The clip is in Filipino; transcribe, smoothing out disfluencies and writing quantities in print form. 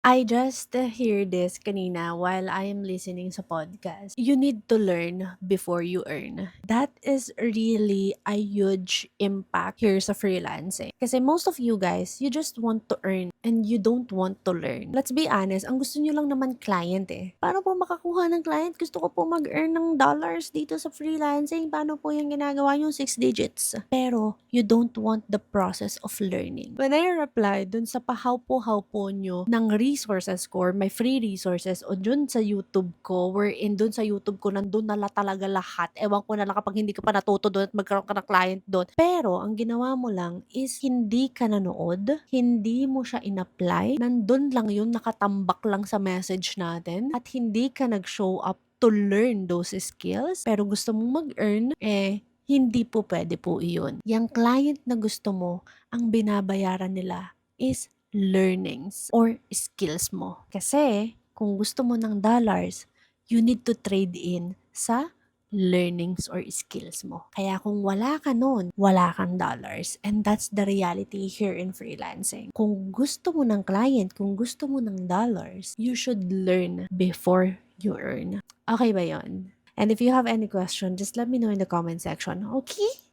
I just hear this kanina while I am listening sa podcast. You need to learn before you earn. That is really a huge impact here sa freelancing. Kasi most of you guys, you just want to earn and you don't want to learn. Let's be honest, ang gusto nyo lang naman client eh. Paano po makakuha ng client? Gusto ko po mag-earn ng dollars dito sa freelancing. Paano po yung ginagawa yung 6 digits? Pero you don't want the process of learning. When I reply dun sa pahaw-po-haw po nyo ng resources ko, may free resources o dun sa YouTube ko, wherein dun sa YouTube ko nandun na talaga lahat. Ewan ko na lang kapag hindi ka pa natuto dun at magkaroon ka ng client dun. Pero ang ginawa mo lang is hindi ka nanood, hindi mo siya in-apply, nandun lang yun, nakatambak lang sa message natin at hindi ka nag-show up to learn those skills, pero gusto mong mag-earn, hindi po pwede po iyon. Yang client na gusto mo, ang binabayaran nila is learnings or skills mo. Kasi kung gusto mo ng dollars, you need to trade in sa learnings or skills mo. Kaya kung wala ka nun, wala kang dollars. And that's the reality here in freelancing. Kung gusto mo ng client, kung gusto mo ng dollars, you should learn before you earn. Okay ba yon? And if you have any question, just let me know in the comment section. Okay?